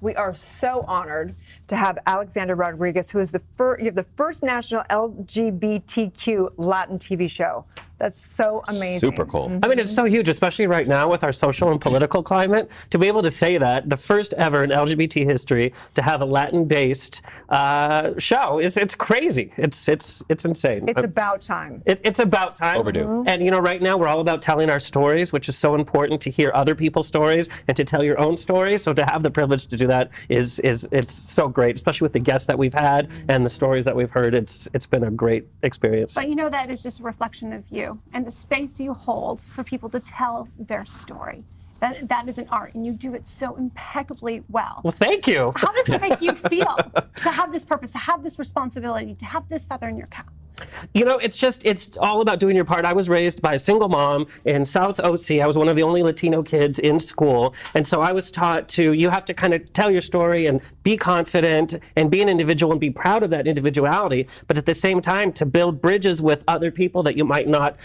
We are so honored to have Alexander Rodriguez, who is you have the first national LGBTQ Latin TV show. That's so amazing. Super cool. I mean, it's so huge, especially right now with our social and political climate, to be able to say that the first ever in LGBT history to have a Latin-based show it's crazy. It's insane. It's about time. It's about time. Overdue. And right now we're all about telling our stories, which is so important to hear other people's stories and to tell your own story. So to have the privilege to do that it's so great, especially with the guests that we've had and the stories that we've heard. It's been a great experience. But that is just a reflection of you and the space you hold for people to tell their story. That is an art, and you do it so impeccably well. Well, thank you. How does it make you feel to have this purpose, to have this responsibility, to have this feather in your cap? It's all about doing your part. I was raised by a single mom in South OC. I was one of the only Latino kids in school. And so I was taught you have to kind of tell your story and be confident and be an individual and be proud of that individuality. But at the same time, to build bridges with other people that you might not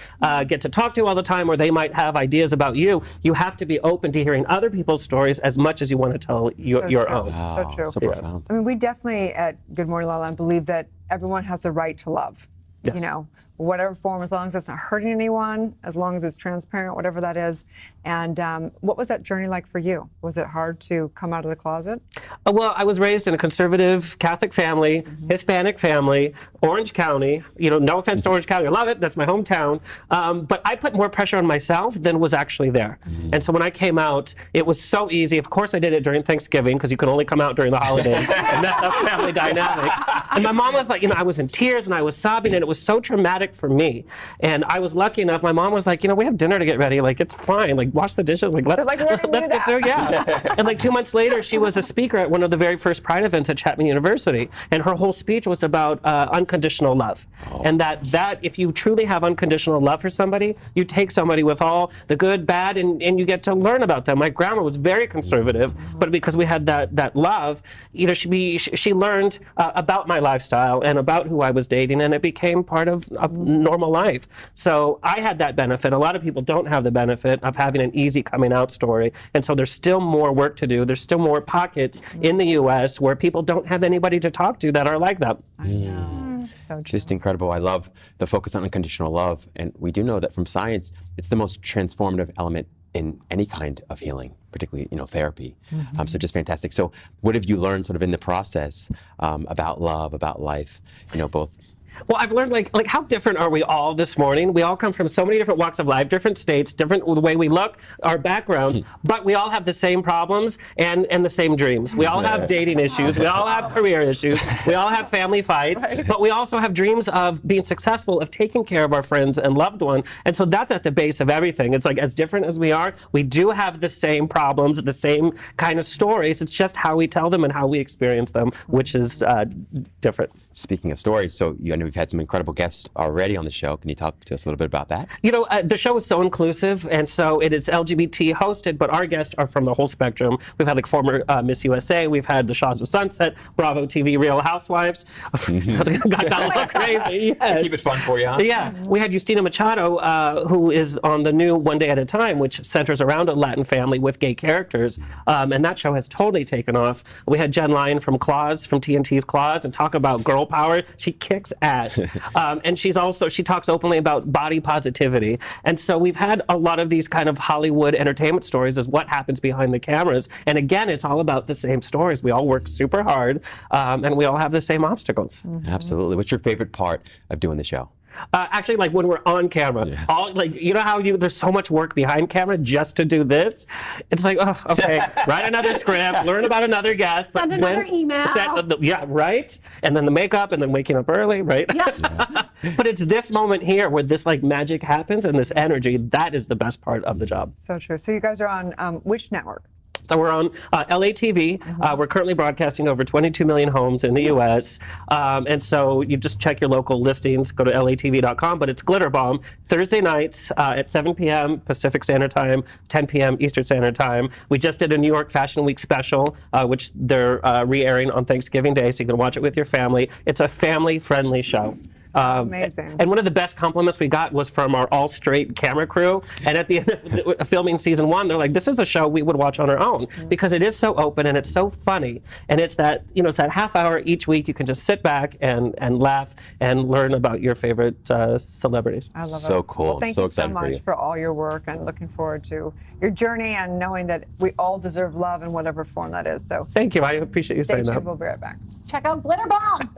get to talk to all the time, or they might have ideas about you, you have to be open to hearing other people's stories as much as you want to tell your own. Wow, so true. so profound. I mean, we definitely at Good Morning LaLa believe that everyone has the right to love. Yes. Whatever form, as long as it's not hurting anyone, as long as it's transparent, whatever that is. And what was that journey like for you? Was it hard to come out of the closet? Well, I was raised in a conservative Catholic family, Hispanic family, Orange County. No offense to Orange County, I love it. That's my hometown. But I put more pressure on myself than was actually there. And so when I came out, it was so easy. Of course, I did it during Thanksgiving because you can only come out during the holidays, and that's a family dynamic. And my mom was like, I was in tears and I was sobbing, and it was so traumatic for me. And I was lucky enough. My mom was like, we have dinner to get ready. Like, it's fine. Like, wash the dishes. Like, let's get to it. Yeah. And like 2 months later, she was a speaker at one of the very first Pride events at Chapman University, and her whole speech was about unconditional love, and that if you truly have unconditional love for somebody, you take somebody with all the good, bad, and you get to learn about them. My grandma was very conservative, but because we had that love, she learned about my lifestyle and about who I was dating, and it became part of normal life. So I had that benefit. A lot of people don't have the benefit of having an easy coming out story, and so there's still more work to do. There's still more pockets in the U.S. where people don't have anybody to talk to that are like that. I know. So Just incredible. I love the focus on unconditional love, and we do know that from science, it's the most transformative element in any kind of healing, particularly therapy. So just fantastic. So what have you learned sort of in the process about love, about life, both? Well, I've learned like how different are we all this morning? We all come from so many different walks of life, different states, different the way we look, our backgrounds, but we all have the same problems and the same dreams. We all have dating issues, we all have career issues, we all have family fights, but we also have dreams of being successful, of taking care of our friends and loved one. And so that's at the base of everything. It's like, as different as we are, we do have the same problems, the same kind of stories. It's just how we tell them and how we experience them, which is different. Speaking of stories, so I know we've had some incredible guests already on the show. Can you talk to us a little bit about that? The show is so inclusive, and so it is LGBT hosted, but our guests are from the whole spectrum. We've had former Miss USA, we've had the Shaws of Sunset, Bravo TV, Real Housewives. Got that a little crazy. Yes. Keep it fun for you, huh? Yeah. We had Justina Machado, who is on the new One Day at a Time, which centers around a Latin family with gay characters, and that show has totally taken off. We had Jen Lyon from Claws, from TNT's Claws, and talk about girl power. She kicks ass. And she talks openly about body positivity. And so we've had a lot of these kind of Hollywood entertainment stories as what happens behind the cameras. And again, it's all about the same stories. We all work super hard, and we all have the same obstacles. Absolutely. What's your favorite part of doing the show? Actually, like when we're on camera, how there's so much work behind camera just to do this. It's like, oh, okay, write another script, learn about another guest. Send another email. Right? And then the makeup, and then waking up early, right? Yeah. But it's this moment here where this magic happens, and this energy, that is the best part of the job. So true. So you guys are on which network? So we're on LA TV. We're currently broadcasting over 22 million homes in the U.S. And so you just check your local listings, go to latv.com. But it's Glitter Bomb, Thursday nights at 7 p.m. Pacific Standard Time, 10 p.m. Eastern Standard Time. We just did a New York Fashion Week special, which they're re-airing on Thanksgiving Day, so you can watch it with your family. It's a family-friendly show. Amazing. And one of the best compliments we got was from our all-straight camera crew. And at the end of filming season 1, they're like, "This is a show we would watch on our own because it is so open and it's so funny, and it's that it's that half hour each week you can just sit back and laugh and learn about your favorite celebrities." I love So it. cool. Well, I'm thank so you so excited for much you. for all your work, and looking forward to your journey and knowing that we all deserve love in whatever form that is. So Thank you. I appreciate you stay saying that. tuned. We'll be right back. Check out Glitter Bomb.